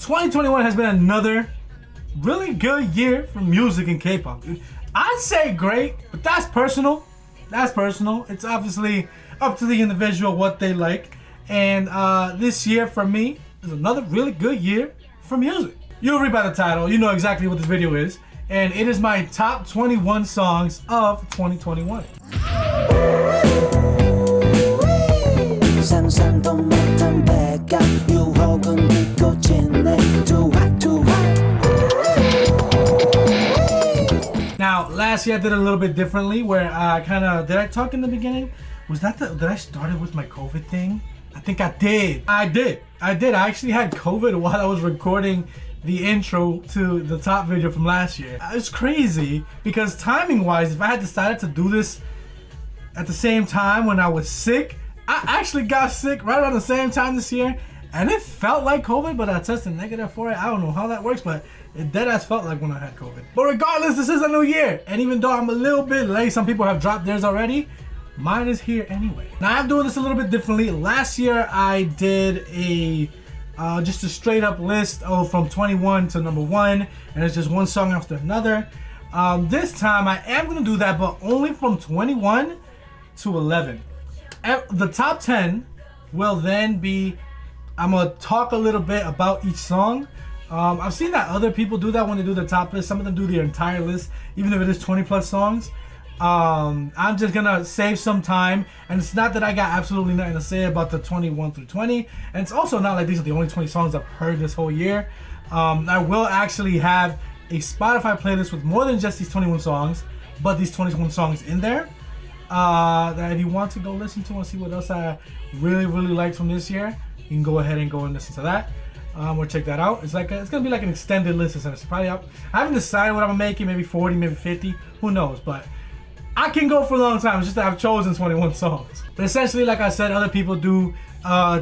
2021 has been another really good year for music and K-pop. I'd say great, but that's personal. That's personal. It's obviously up to the individual what they like. And this year for me is another really good year for music. You'll read by the title, you know exactly what this video is. And it is my top 21 songs of 2021. Now, last year I did it a little bit differently where I did I talk in the beginning? Did I start it with my COVID thing? I think I did. I did. I actually had COVID while I was recording the intro to the top video from last year. It's crazy because timing wise, if I had decided to do this at the same time when I was sick, I actually got sick right around the same time this year and it felt like COVID, but I tested negative for it. I don't know how that works, but it deadass felt like when I had COVID. But regardless, this is a new year. And even though I'm a little bit late, some people have dropped theirs already, mine is here anyway. Now I'm doing this a little bit differently. Last year I did just a straight up list from 21 to number 1, and it's just one song after another. This time I am gonna do that, but only from 21 to 11. The top 10 will then be, I'm gonna talk a little bit about each song. I've seen that other people do that when they do the top list. Some of them do the entire list, even if it is 20 plus songs. I'm just gonna save some time, and it's not that I got absolutely nothing to say about the 21 through 20, and it's also not like these are the only 20 songs I've heard this whole year. I will actually have a Spotify playlist with more than just these 21 songs, but these 21 songs in there that if you want to go listen to and see what else I really liked from this year, you can go ahead and go and listen to that. Or check that out. It's gonna be like an extended list. It's probably up. I haven't decided what I'm making. Maybe 40, maybe 50. Who knows? But I can go for a long time. It's just that I've chosen 21 songs. But essentially, like I said, other people do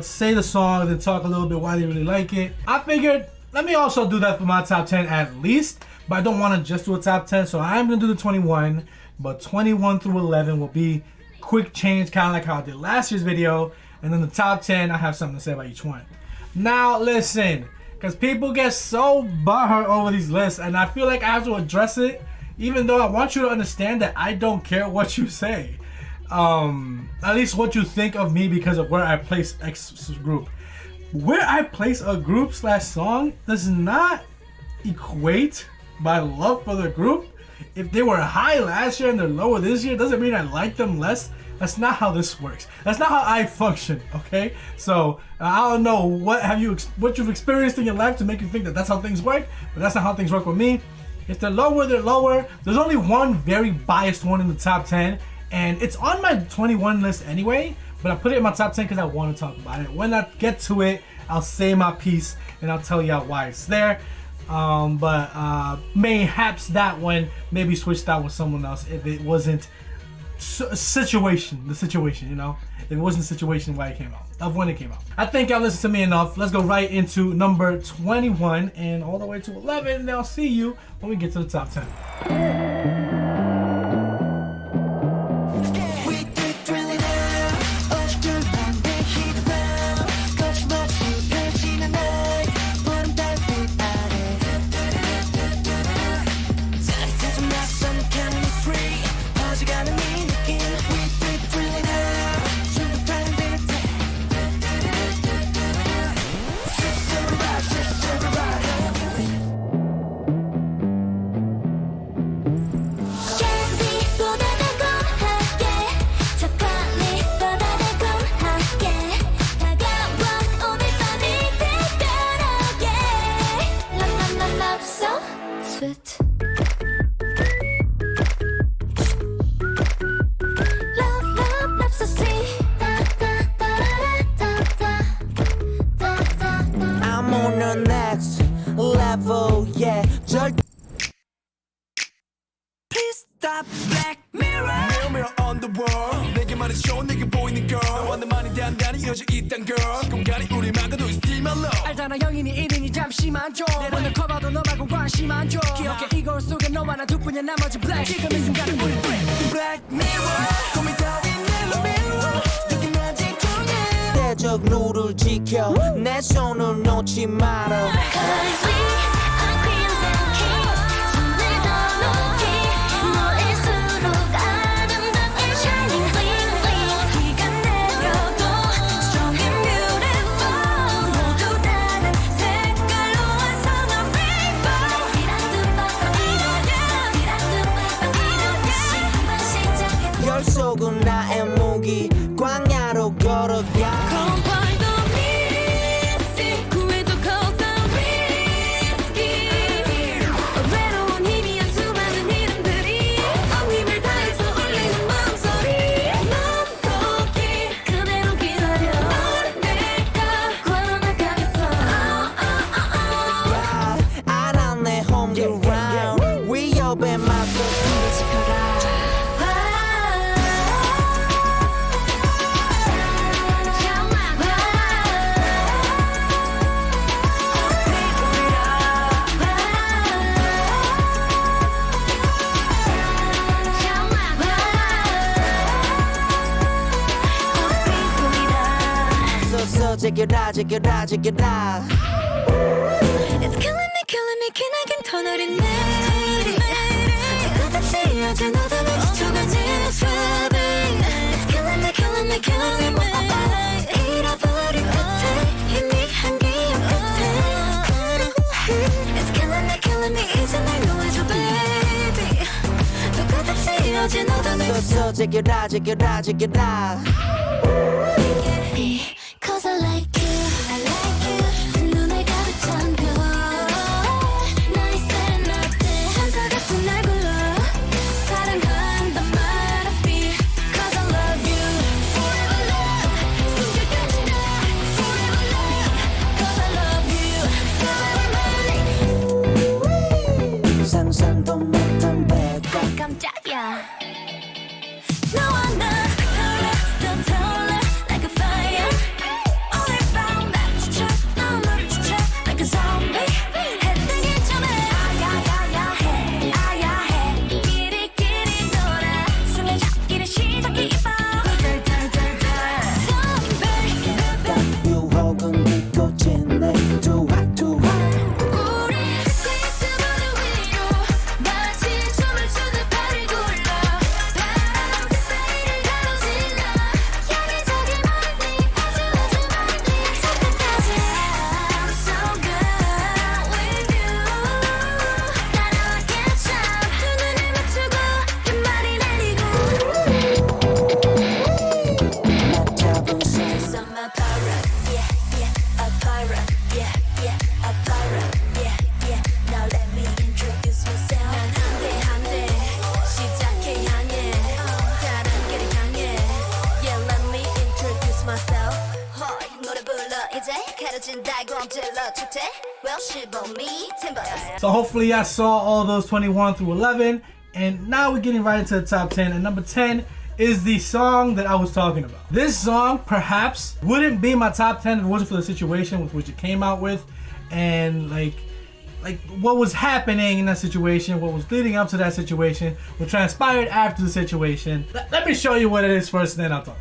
say the song and talk a little bit why they really like it. I figured let me also do that for my top 10 at least. But I don't want to just do a top 10, so I am gonna do the 21. But 21 through 11 will be quick change, kind of like how I did last year's video. And then the top 10, I have something to say about each one. Now listen, because people get so butthurt over these lists, and I feel like I have to address it, even though I want you to understand that I don't care what you say. At least what you think of me because of where I place X group. Where I place a group / song does not equate my love for the group. If they were high last year and they're lower this year, doesn't mean I like them less. That's not how this works. That's not how I function, okay? So I don't know what you've experienced in your life to make you think that that's how things work, but that's not how things work with me. If they're lower, they're lower. There's only one very biased one in the top 10, and it's on my 21 list anyway, but I put it in my top 10 because I want to talk about it. When I get to it, I'll say my piece and I'll tell you why it's there. But mayhaps that one maybe switched out with someone else if it wasn't the situation, you know, if it wasn't the situation why it came out, of when it came out. I think y'all listened to me enough. Let's go right into number 21 and all the way to 11, and I'll see you when we get to the top 10. 사회적 룰을 지켜 내 손을 놓지 마라 속은 나의 무기 광야로 걸어가 컴파이도 미스 구해도 커서 리스키 외로운 희미한 수많은 이름들이 온 힘을 다해서 울리는 마음소리 넌 거기 그대로 기다려 내가 걸어나가겠어 알아 내 home ground 위협에 맞서 지켜라 Check it out, check it out, check it out. It's killing me, 기나긴 터널이 내리 끝없이 어제 너도 멈춰가지 모습이 It's killing me, 잃어버린 끝에 희미한 기억 끝에 It's killing me, 이제 날 놓아줘, baby 또 끝없이 어제 너도 So check it out, check it out, check it out. Cause I like you 눈에 가득 찬 별 나의 세레나데 천사 같은 날 불러 사랑한단 말 앞이 Cause I love you Forever love 숨결까지 나 Forever love Cause I love you 상상도 못한 배가 깜짝이야 너와 나 더 타올라 like a fire So hopefully I saw all those 21 through 11, and now we're getting right into the top 10, and number 10 is the song that I was talking about. This song perhaps wouldn't be my top 10 if it wasn't for the situation with which it came out with, and like what was happening in that situation, what was leading up to that situation, what transpired after the situation. Let me show you what it is first, and then I'll talk.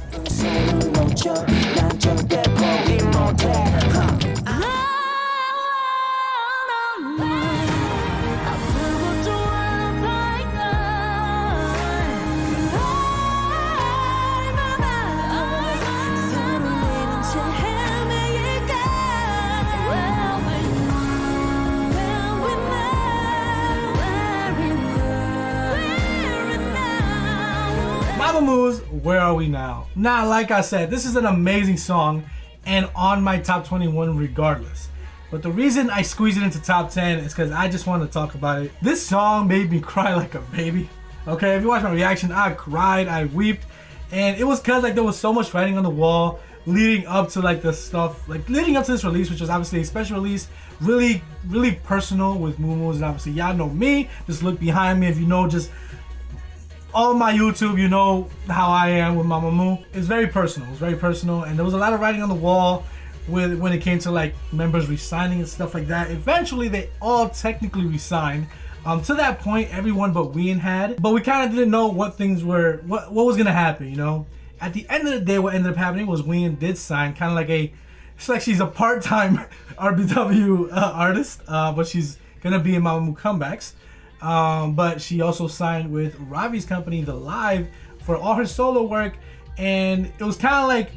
Mamamoo's Where Are We Now? Now, like I said, this is an amazing song and on my top 21 regardless. But the reason I squeezed it into top 10 is because I just want to talk about it. This song made me cry like a baby. Okay, if you watch my reaction, I cried, I wept. And it was because like there was so much writing on the wall leading up to like the stuff, like leading up to this release, which was obviously a special release, really personal with Moomoo's. And obviously y'all know me, just look behind me if you know just all my YouTube, you know how I am with Mamamoo. It's very personal. It's very personal, and there was a lot of writing on the wall when it came to like members resigning and stuff like that. Eventually, they all technically resigned. To that point, everyone but Ween had, but we kind of didn't know what things were, what was gonna happen, you know. at the end of the day, what ended up happening was Wheein did sign kind of like it's like she's a part-time RBW artist, but she's gonna be in Mamamoo comebacks. But she also signed with Ravi's company, The Live, for all her solo work, and it was kind of like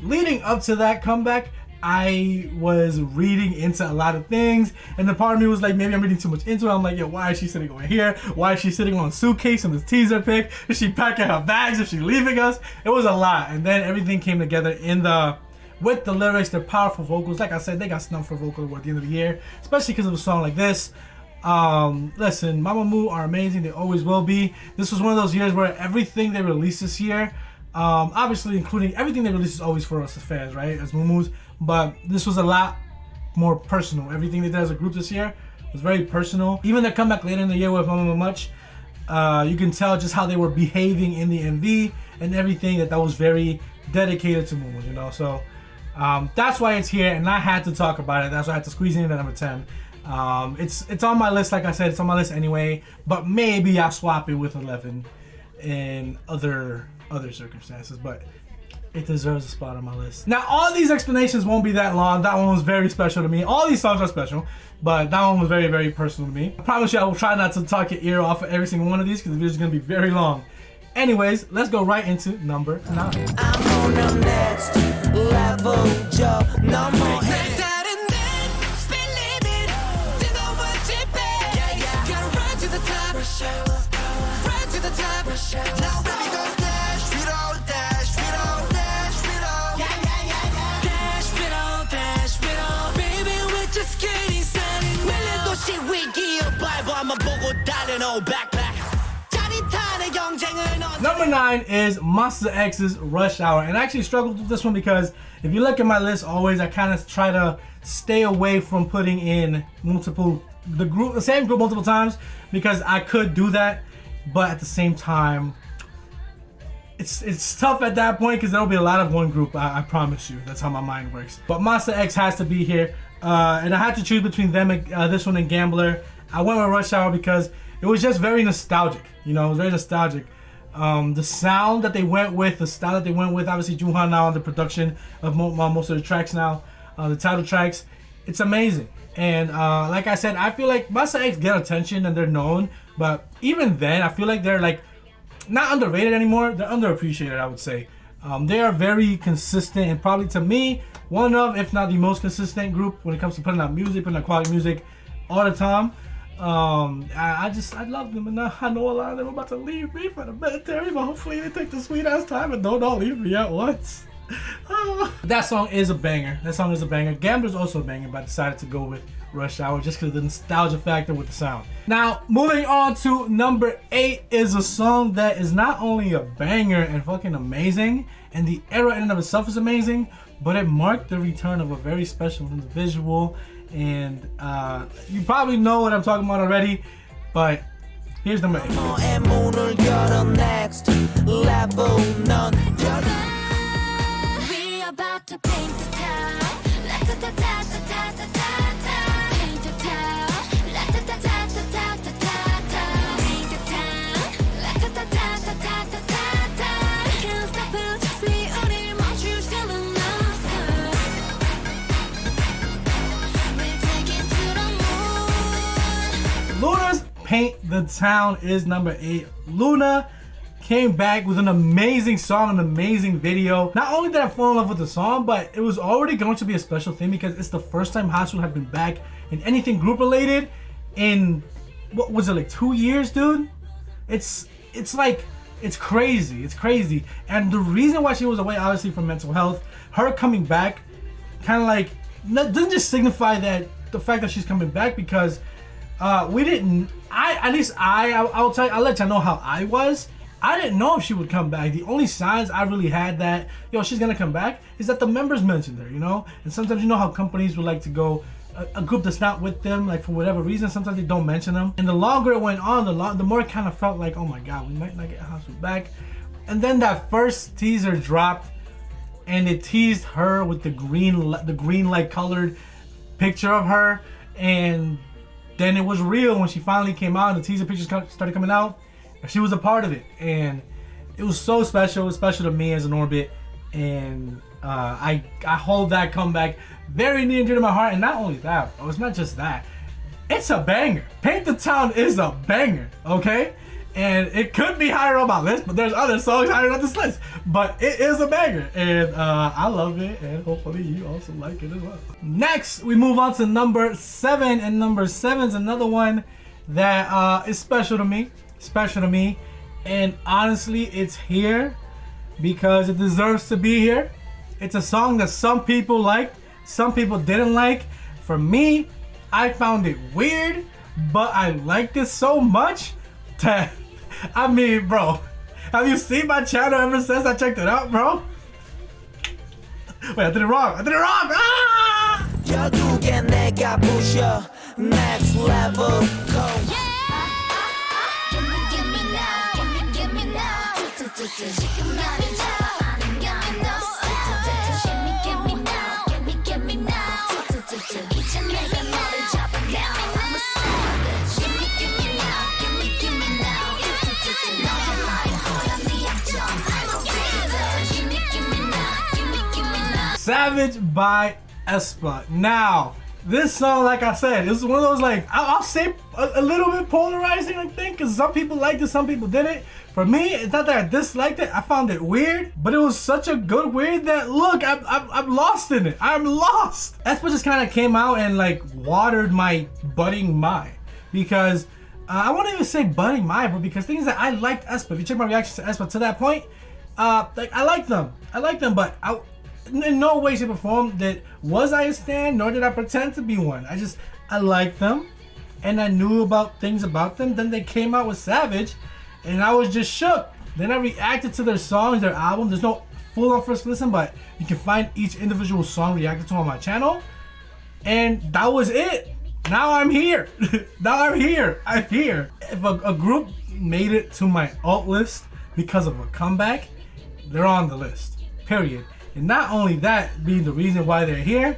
leading up to that comeback. I was reading into a lot of things, and the part of me was like, maybe I'm reading too much into it. I'm like, yo, why is she sitting over here? Why is she sitting on a suitcase in this teaser pic? Is she packing her bags? Is she leaving us? It was a lot, and then everything came together with the lyrics, the powerful vocals. Like I said, they got snubbed for vocal award at the end of the year, especially because of a song like this. Listen, Mamamoo are amazing. They always will be. This was one of those years where everything they released this year, obviously including everything they released is always for us as fans, right? As Mumus. But this was a lot more personal. Everything they did as a group this year was very personal. Even their comeback later in the year with Mamamoo Much, you can tell just how they were behaving in the MV and everything, that was very dedicated to Mumu, you know? So that's why it's here, and I had to talk about it. That's why I had to squeeze it in at number 10. It's on my list, like I said, it's on my list anyway, but maybe I'll swap it with 11 in other circumstances, but it deserves a spot on my list. Now, all these explanations won't be that long. That one was very special to me. All these songs are special, but that one was very, very personal to me. I promise you I will try not to talk your ear off of every single one of these, because the video is going to be very long. Anyways, let's go right into number 9. I'm on the next level, Joe. No more. Now baby go dash, we don't dash, we don't dash, we don't. Yeah, yeah, yeah, yeah. Dash, we don't dash, we don't. Baby, we're just getting started. 밀레도시 위기에 발버함만 보고 달려놓은 backpack. 짜릿한 경쟁을 넣어. Number 9 is Monsta X's Rush Hour, and I actually struggled with this one because if you look at my list, always I kind of try to stay away from putting in the same group multiple times, because I could do that. But at the same time, it's tough at that point because there'll be a lot of one group. I promise you, that's how my mind works. But Monsta X has to be here, and I had to choose between them, this one and Gambler. I went with Rush Hour because it was just very nostalgic. You know, it was very nostalgic. The sound that they went with, the style that they went with. Obviously, Joohan now on the production of most of the tracks now, the title tracks. It's amazing. And like I said, I feel like Monsta X get attention and they're known, but even then, I feel like they're like not underrated anymore. They're underappreciated, I would say. They are very consistent, and probably to me, one of, if not the most consistent group when it comes to putting out music, putting out quality music all the time. I love them, and I know a lot of them are about to leave me for the military, but hopefully they take the sweet ass time and don't all leave me at once. That song is a banger. That song is a banger. Gambler's also a banger, but I decided to go with Rush Hour just because of the nostalgia factor with the sound. Now, moving on to number 8 is a song that is not only a banger and fucking amazing, and the era in and of itself is amazing, but it marked the return of a very special individual. And you probably know what I'm talking about already, but here's number 8. About to paint the town. La ta ta ta ta ta ta ta ta. Paint the town. La ta ta ta ta ta ta ta ta. Paint the town. La ta ta ta ta ta ta ta ta. Can't stop it, just me 우리 멈출 수는 없어. We'll take it to the moon. Loona's Paint the Town is number 8. Loona came back with an amazing song, an amazing video. Not only did I fall in love with the song, but it was already going to be a special thing because it's the first time High School had been back in anything group related in, what was it, like 2 years, dude? It's like, it's crazy, it's crazy. And the reason why she was away, obviously from mental health, her coming back kind of like, doesn't just signify that the fact that she's coming back, because I'll let you know how I was. I didn't know if she would come back. The only signs I really had that, she's gonna come back, is that the members mentioned her, you know? And sometimes you know how companies would like to go, a group that's not with them, like for whatever reason, sometimes they don't mention them. And the longer it went on, the more it kind of felt like, oh my God, we might not get Household back. And then that first teaser dropped, and it teased her with the green like colored picture of her. And then it was real when she finally came out and the teaser pictures started coming out. She was a part of it, and It was so special. It was special to me as an Orbit, and I hold that comeback very near and dear to my heart. And not only that, it's not just that. It's a banger. Paint the Town is a banger, okay? And it could be higher on my list, but there's other songs higher on this list. But it is a banger, and I love it, and hopefully you also like it as well. Next, we move on to number 7, and number 7 is another one that is special to me. Special to me, and honestly, it's here because it deserves to be here. It's a song that some people liked, some people didn't like. For me, I found it weird, but I liked it so much that, I mean, bro, have you seen my channel ever since I checked it out, bro? Wait, I did it wrong. Ah! 결국엔 내가 부셔 next level go. Give me now, give me now. 지금 말이죠. Give me now, give me now. 이제 내가 너를 잡아 now. I'm a savage. Give me now, give me now. 너의 말이 고양이 약점. I don't give me now, give me now. Savage by Aespa. Now, this song, like I said, it's one of those, like, I'll say a little bit polarizing, I think, because some people liked it, some people didn't. For me, it's not that I disliked it, I found it weird, but it was such a good weird that, look, I'm lost in it. I'm lost. Aespa just kind of came out and, like, watered my budding mind, because I won't even say budding mind, but because things that I liked Aespa. If you check my reactions to Aespa to that point, like, I liked them, but in no way, shape, or form was I a stan, nor did I pretend to be one. I liked them, and I knew about things about them. Then they came out with Savage, and I was just shook. Then I reacted to their songs, their album. There's no full-on first listen, but you can find each individual song reacted to on my channel, and that was it. Now I'm here. I'm here. If a group made it to my alt list because of a comeback, they're on the list, period. And not only that being the reason why they're here,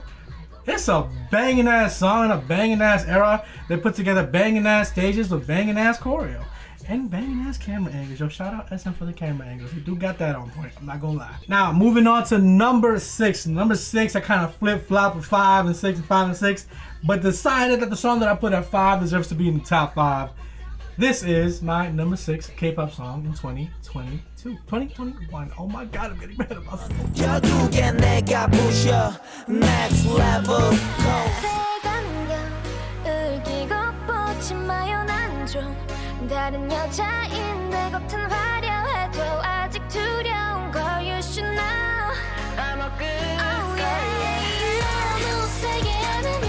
it's a banging ass song, a banging ass era. They put together banging ass stages with banging ass choreo and banging ass camera angles. Yo, shout out SM for the camera angles. You do got that on point, I'm not gonna lie. Now, moving on to number 6. Number 6, I kind of flip-flop with 5 and 6 and 5 and 6, but decided that the song that I put at 5 deserves to be in the top 5. This is my number 6 K-pop song in 2021. Oh my god, I'm getting mad at myself. 결국엔 내가 부셔 next level go. 색안경을 끼고 보지 마요 난 좀 다른 여자인데 겉은 화려해도 아직 두려운 걸 you should know I'm a good girl 너무 세게 안으면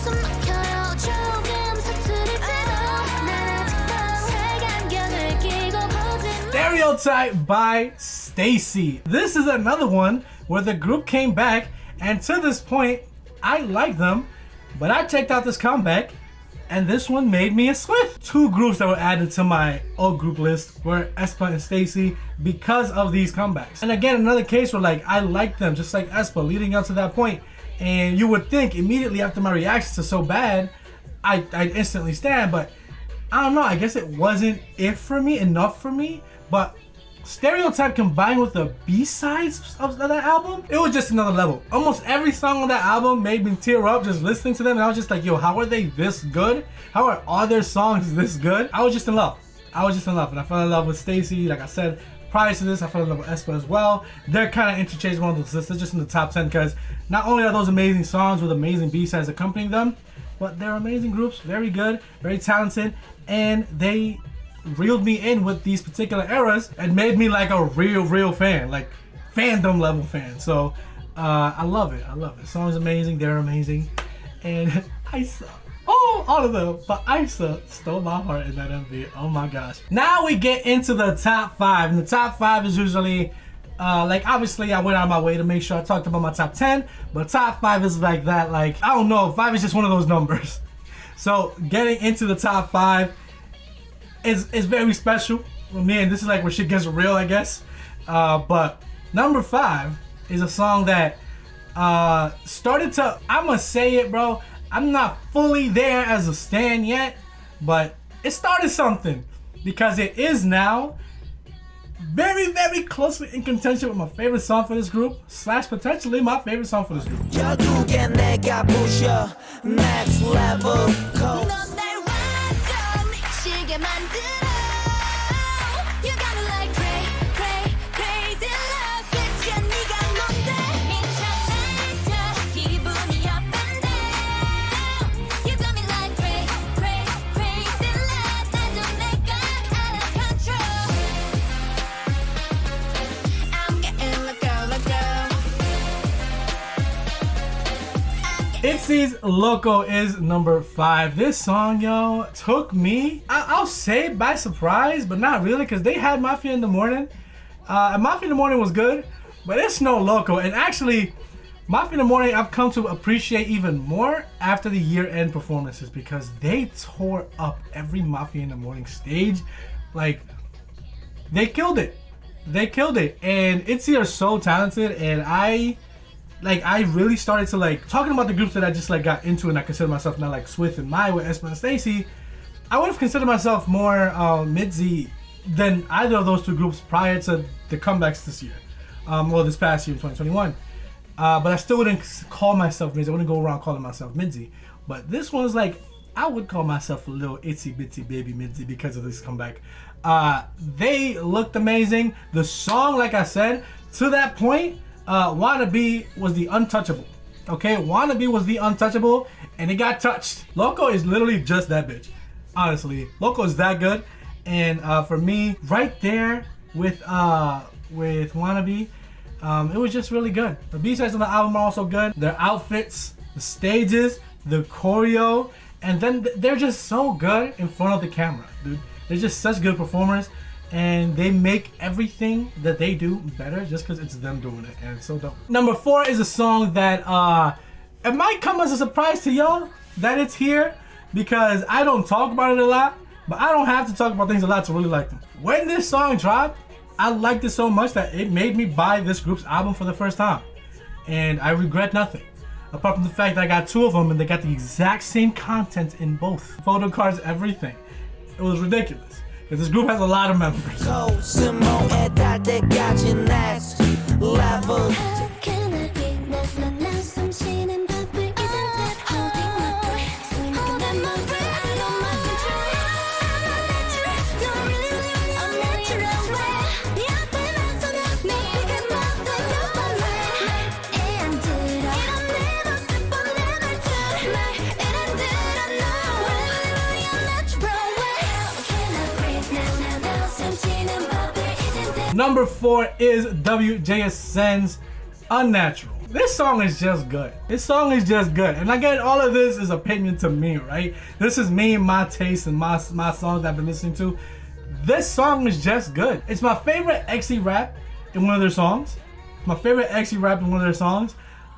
숨 막혀요 조금 서투를지도 난 아직도 색안경을 끼고 보지 Stereotype by Stayc. This is another one where the group came back, and to this point, I like them, but I checked out this comeback, and this one made me a Swift. 2 groups that were added to my old group list were Aespa and Stayc because of these comebacks. And again, another case where, like, I liked them just like Aespa leading up to that point, and you would think immediately after my reactions to So Bad, I'd instantly stand, but I don't know, I guess it wasn't enough for me, but Stereotype combined with the B-sides of that album, it was just another level. Almost every song on that album made me tear up just listening to them, and I was just like, yo, how are they this good? How are all their songs this good? I was just in love. And I fell in love with Stayc. Like I said, prior to this, I fell in love with Aespa as well. They're kind of interchangeable on this list. They're just in the top 10 because not only are those amazing songs with amazing B-sides accompanying them, but they're amazing groups, very good, very talented, and they reeled me in with these particular eras and made me like a real fan, like fandom level fan. So I love it. The song's amazing, they're amazing, and Aespa, all of them, but Aespa stole my heart in that MV. Oh my gosh. Now we get into the top 5, and the top 5 is usually like, obviously I went out of my way to make sure I talked about my top 10, but top 5 is like that, like, I don't know, 5 is just one of those numbers. So getting into the top 5 is very special for me, and this is like where shit gets real, I guess. But number 5 is a song that started to, I'ma say it, bro, I'm not fully there as a stan yet, but it started something, because it is now very, very closely in contention with my favorite song for this group, / potentially my favorite song for this group. 결국엔 내가 부셔 next level coast. 넌날 완전 미치게 만들어. You got me like crazy love. 끝이야 네가 뭔데? 미쳐 날려 기분이 up and down. You got me like crazy love. 난 좀 내가 out of control. I'm getting let go. Itzy's Loco is number 5. This song, yo, took me, I'll say by surprise, but not really, because they had Mafia in the Morning. And Mafia in the Morning was good, but it's no Loco. And actually, Mafia in the Morning, I've come to appreciate even more after the year-end performances, because they tore up every Mafia in the Morning stage. Like, they killed it. They killed it. And Itzy are so talented, and I really started to like talking about the groups that I just like got into, and I consider myself now like Swift and Mai with Aespa and Stayc. I would have considered myself more Itzy than either of those two groups prior to the comebacks this year, well this past year in 2021. But I still wouldn't call myself Itzy. I wouldn't go around calling myself Itzy. But this one's like, I would call myself a little itsy bitsy baby Itzy because of this comeback. They looked amazing. The song, like I said, to that point, Wannabe was the untouchable. Okay, Wannabe was the untouchable, and it got touched. Loco is literally just that bitch. Honestly, Loco is that good, and for me, right there with Wannabe, it was just really good. The B-sides on the album are also good. Their outfits, the stages, the choreo, and then they're just so good in front of the camera, dude. They're just such good performers. And they make everything that they do better just because it's them doing it, and it's so dope. Number 4 is a song that it might come as a surprise to y'all that it's here, because I don't talk about it a lot, but I don't have to talk about things a lot to really like them. When this song dropped, I liked it so much that it made me buy this group's album for the first time, and I regret nothing apart from the fact that I got 2 of them and they got the exact same content in both. Photo cards, everything. It was ridiculous. Because this group has a lot of members. next level. How can I be 난 숨쉬는 밥을 isn't that holding my breath 숨이 내 맘을 out of my control I'm unnatural You're really unnatural way 네 앞에 나서면 내게 맞서 말 안 들어 이런 내 모습 뻔해 말투 말 안 들어 no Really unnatural way How can I breathe now 숨쉬는 밥을 isn't that Number 4 is WJSN's Unnatural. This song is just good. This song is just good. And again, all of this is opinion to me, right? This is me and my taste and my songs I've been listening to. This song is just good. It's my favorite XE rap in one of their songs. My favorite XE rap in one of their songs.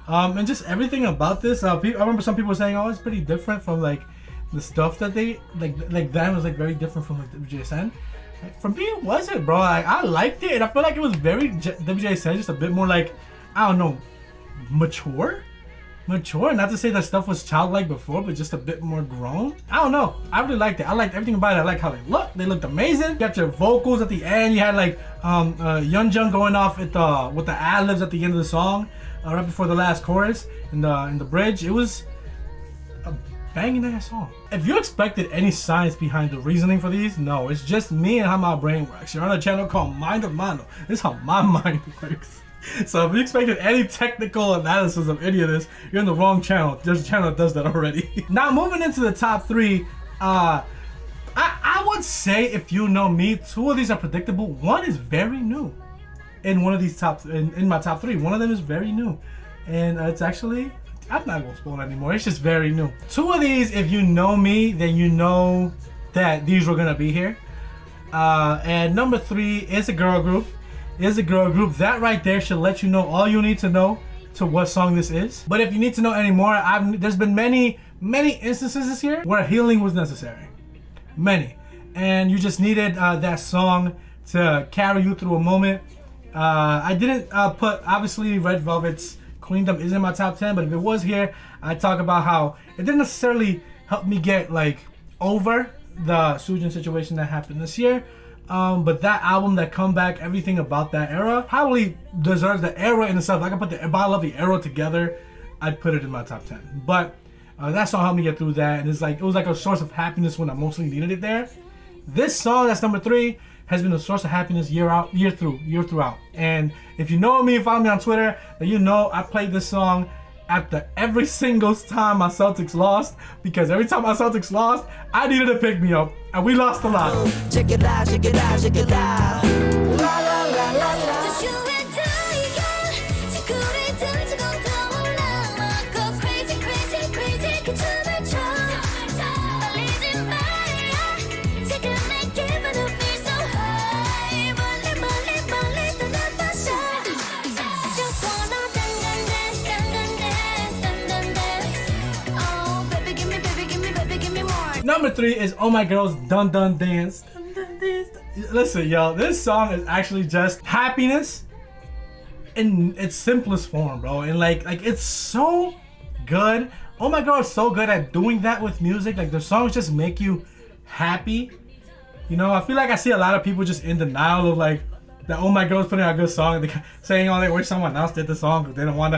And just everything about this. I remember some people were saying, oh, it's pretty different from like the stuff that they, like them was like very different from like WJSN. For me, it wasn't, bro. I liked it, and I feel like it was very WJSN, just a bit more like, I don't know, mature. Not to say that stuff was childlike before, but just a bit more grown. I don't know. I really liked it. I liked everything about it. I like how they looked. They looked amazing. You got your vocals at the end. You had like Yeonjung going off with the ad-libs at the end of the song, right before the last chorus in the bridge. It was a banging ass song. If you expected any science behind the reasoning for these, no, it's just me and how my brain works. You're on a channel called Mando. This is how my mind works. So if you expected any technical analysis of any of this, you're in the wrong channel. There's a channel that does that already. Now moving into the top 3, I would say, if you know me, 2 of these are predictable. One is very new. In one of these in my top 3, one of them is very new, and it's actually, I'm not gonna spoil it anymore. It's just very new. 2 of these, if you know me, then you know that these were gonna be here. And number 3 is a girl group. That right there should let you know all you need to know to what song this is. But if you need to know any more, there's been many instances this year where healing was necessary. Many. And you just needed that song to carry you through a moment. I didn't put, obviously, Red Velvet's Queendom is in my top 10, but if it was here, I'd talk about how it didn't necessarily help me get like over the Soojin situation that happened this year, But that album, that comeback, everything about that era probably deserves the era in itself. Like I put the Bottle of the Era together, I'd put it in my top 10. But that song helped me get through that, and it was like a source of happiness when I mostly needed it there. This song, that's number 3, has been a source of happiness year throughout. And if you know me and follow me on Twitter, then you know I played this song after every single time my Celtics lost, because every time my Celtics lost, I needed to pick me up, and we lost a lot. Check it out, check it out, check it out. La la la la la. Just you and I, yeah. 지구를 던지고 떠올라. Go crazy, crazy, crazy. 그 춤을 춰. 떨리지 마, yeah. 지금의 기분을 feel so high. 멀리 멀리 멀리 떠나봐서. Just wanna dance, dance, dance, dance, dance. Oh, baby, give me, baby, give me, baby, give me more. Number 3 is Oh My Girl's Dun Dun Dance. Dun Dun Dance. Listen, yo, this song is actually just happiness in its simplest form, bro. And like it's so good. Oh My Girl is so good at doing that with music. Like the songs just make you happy. You know, I feel like I see a lot of people just in denial of like that Oh My Girl's putting out a good song, they saying they wish someone else did the song because they don't want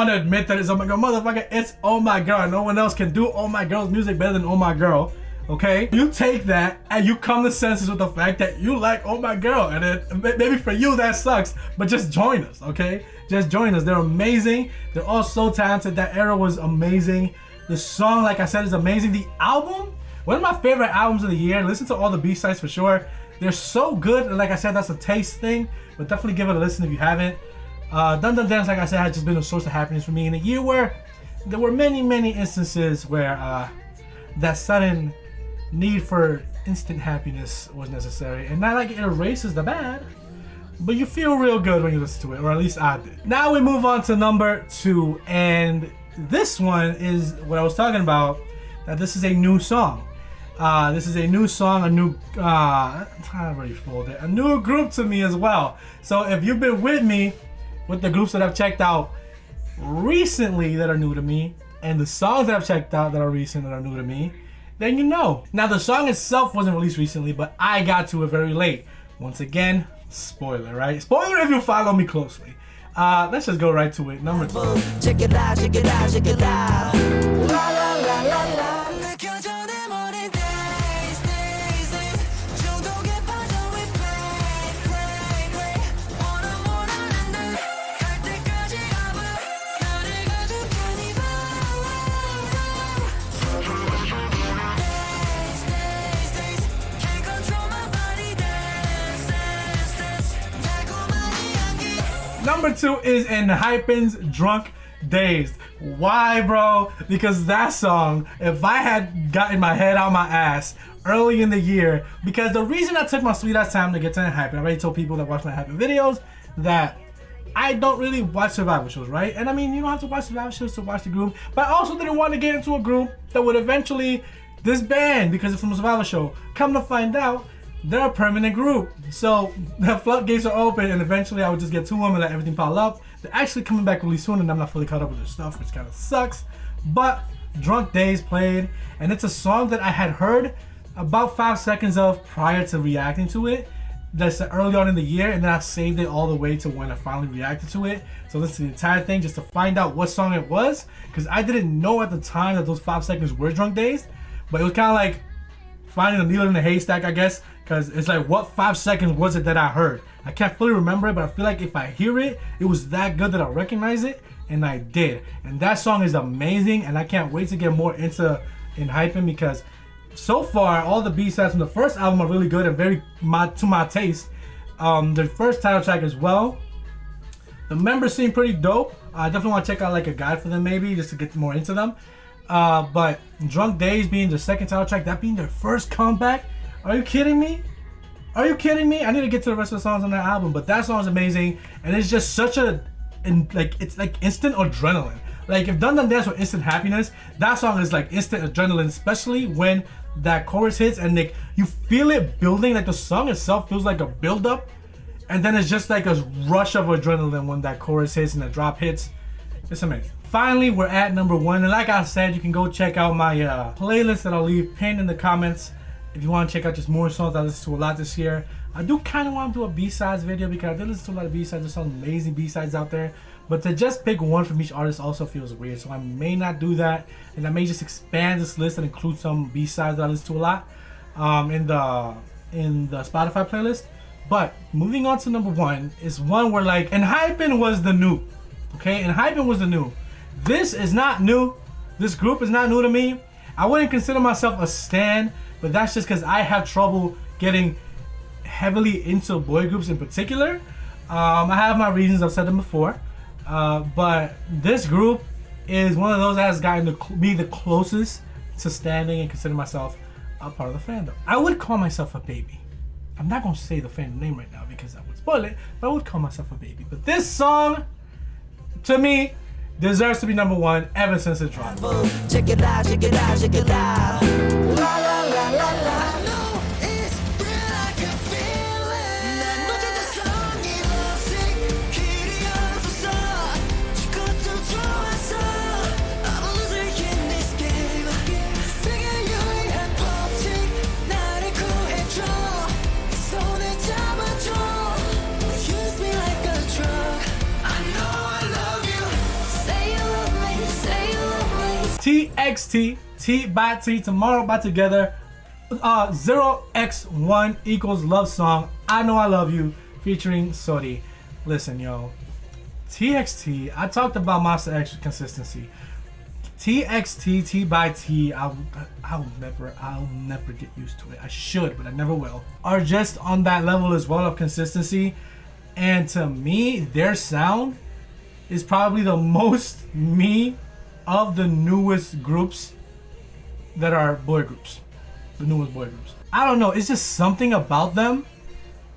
to admit that it's Oh My Girl. Motherfucker, it's Oh My Girl. No one else can do Oh My Girl's music better than Oh My Girl. Okay, you take that and you come to senses with the fact that you like Oh My Girl, and then maybe for you that sucks, but just join us, okay? Just join us. They're amazing. They're all so talented. That era was amazing. The song, like I said, is amazing. The album, one of my favorite albums of the year. Listen to all the B-sides for sure. They're so good, and like I said, that's a taste thing, but definitely give it a listen if you haven't. Dun Dun Dance, like I said, has just been a source of happiness for me in a year where there were many instances where that sudden need for instant happiness was necessary, and not like it erases the bad, but you feel real good when you listen to it, or at least I did. Now we move on to number 2, and this one is what I was talking about, that this is a new song. This is a new song, a new I already fooled it, a new group to me as well. So if you've been with me with the groups that I've checked out recently that are new to me, and the songs that I've checked out that are recent that are new to me, then you know. Now the song itself wasn't released recently, but I got to it very late. Once again, spoiler, right? Spoiler if you follow me closely. Let's just go right to it. Number 2. Check it out, check it out, check it out. La la la la la. 느껴져 내 머리 days, days, days. 중독에 빠져 we play, play, play. 원하는데 갈 때까지 가봐. 나를 가득하니 봐. Days, days, days. Can't control my body. Dance, dance, dance. 달콤한 이 향기. Number 2 is Enhypen's Drunk Dazed. Why, bro? Because that song, if I had gotten my head out my ass early in the year, because the reason I took my sweet ass time to get to Enhypen, I already told people that watch my Enhypen videos that I don't really watch survival shows, right? And I mean, you don't have to watch survival shows to watch the group, but I also didn't want to get into a group that would eventually disband because it's from a survival show. Come to find out, they're a permanent group. So the floodgates are open, and eventually I would just get to them and let everything pile up. They're actually coming back really soon, and I'm not fully caught up with their stuff, which kind of sucks. But Drunk Days played, and it's a song that I had heard about 5 seconds of prior to reacting to it. That's early on in the year, and then I saved it all the way to when I finally reacted to it. So listen to the entire thing just to find out what song it was, because I didn't know at the time that those 5 seconds were Drunk Days. But it was kind of like finding a needle in a haystack, I guess, because it's like, what 5 seconds was it that I heard? I can't fully remember it, but I feel like if I hear it, it was that good that I recognize it, and I did. And that song is amazing, and I can't wait to get more into Enhypen, because so far all the B-sides from the first album are really good and very to my taste. The first title track as well. The members seem pretty dope. I definitely want to check out like a guide for them maybe, just to get more into them. But Drunk Days being the second title track, that being their first comeback. Are you kidding me? Are you kidding me? I need to get to the rest of the songs on that album, but that song is amazing, and it's just such it's like instant adrenaline. Like if Dun Dun Dance were instant happiness, that song is like instant adrenaline, especially when that chorus hits and like you feel it building. Like the song itself feels like a build up, and then it's just like a rush of adrenaline when that chorus hits and the drop hits. It's amazing. Finally, we're at number 1, and like I said, you can go check out my playlist that I'll leave pinned in the comments if you want to check out just more songs I listened to a lot this year. I do kind of want to do a B-sides video because I did listen to a lot of B-sides. There's some amazing B-sides out there. But to just pick one from each artist also feels weird. So I may not do that. And I may just expand this list and include some B-sides that I listen to a lot in the Spotify playlist. But moving on to number one is one where like Enhypen was the new. Okay, Enhypen was the new. This is not new. This group is not new to me. I wouldn't consider myself a stan, but that's just because I have trouble getting heavily into boy groups in particular. I have my reasons, I've said them before. But this group is one of those that has gotten me the closest to standing and considering myself a part of the fandom. I would call myself a baby. I'm not gonna say the fandom name right now because I would spoil it, but I would call myself a baby. But this song, to me, deserves to be number one ever since it dropped. Check it out, check it out, check it out. La la la la la. I know it's real, I can feel it. 난 노래가 성이 길이 없어. 지금도 좋았어. I'm a loser in this game. 세계 유일한 법칙 나를 구해줘. 손을 잡아줘. Use me like a drug. I know I love you. Say you love me, say you love me. TXT, T by T, Tomorrow by Together, 0x1 equals love song, I Know I Love You, featuring Sori. Listen, yo, TXT, I talked about Monsta X consistency. TXT, T by T, I'll never get used to it. I should, but I never will. Are just on that level as well of consistency. And to me, their sound is probably the most me of the newest groups that are boy groups. The newest boy groups. I don't know, it's just something about them.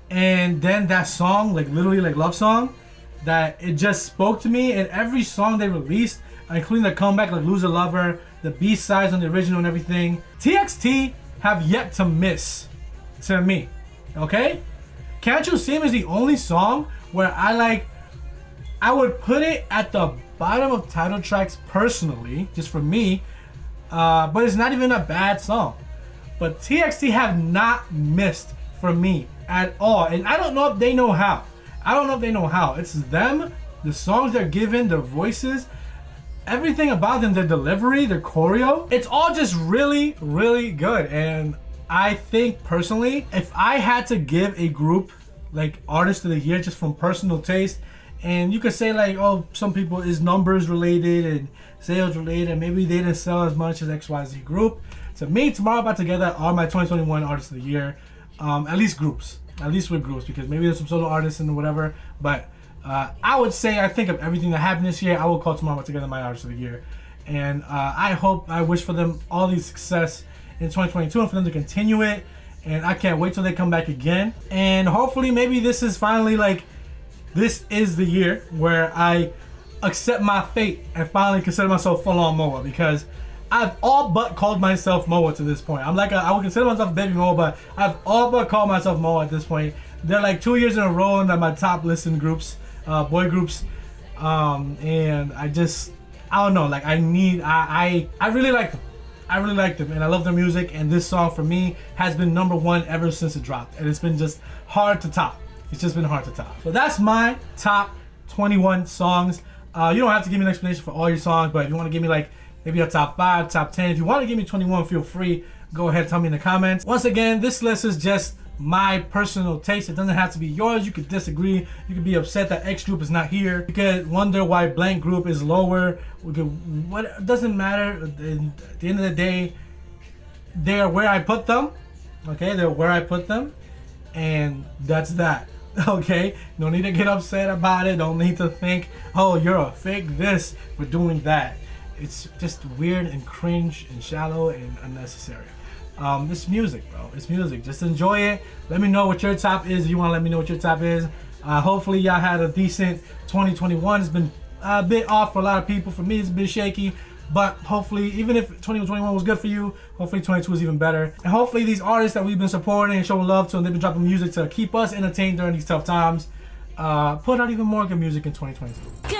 And then that song, like literally like love song, that it just spoke to me. And every song they released, including the comeback like Lose a Lover, the B-sides on the original and everything, TXT have yet to miss to me. Okay? Can't You See Him is the only song where I would put it at the bottom of title tracks personally, just for me, but it's not even a bad song. But TXT have not missed for me at all, and I don't know if they know how. It's them, the songs they're given, their voices, everything about them, their delivery, their choreo. It's all just really, really good. And I think personally, if I had to give a group like artist of the year just from personal taste, and you could say like, oh, some people is numbers related and sales related, and maybe they didn't sell as much as XYZ group. To me, Tomorrow by Together are my 2021 artists of the year. At least with groups, because maybe there's some solo artists and whatever. But I would say, I think of everything that happened this year, I will call Tomorrow by Together my artist of the year. And I wish for them all the success in 2022 and for them to continue it. And I can't wait till they come back again. And hopefully maybe this is finally like, this is the year where I accept my fate and finally consider myself full-on Moa, because I've all but called myself Moa to this point. I would consider myself baby Moa, but I've all but called myself Moa at this point. They're like 2 years in a row in my top listened groups, boy groups, and I don't know. Like I really like them. I really like them, and I love their music. And this song for me has been number one ever since it dropped, and it's been just hard to top. It's just been hard to top. So that's my top 21 songs. You don't have to give me an explanation for all your songs, but if you want to give me like maybe a top 5, top 10, if you want to give me 21, feel free. Go ahead and tell me in the comments. Once again, this list is just my personal taste. It doesn't have to be yours. You could disagree. You could be upset that X group is not here. You could wonder why blank group is lower. It doesn't matter. At the end of the day, they're where I put them. Okay, they're where I put them, and that's that. Okay, no need to get upset about it. Don't need to think, oh, you're a fake this for doing that. It's just weird and cringe and shallow and unnecessary. It's music, bro. It's music. Just enjoy it. Let me know what your top is. If you want to let me know what your top is. Hopefully y'all had a decent 2021. It's been a bit off for a lot of people. For me, it's a bit shaky. But hopefully, even if 2021 was good for you, hopefully 22 is even better. And hopefully these artists that we've been supporting and showing love to, and they've been dropping music to keep us entertained during these tough times, put out even more good music in 2022.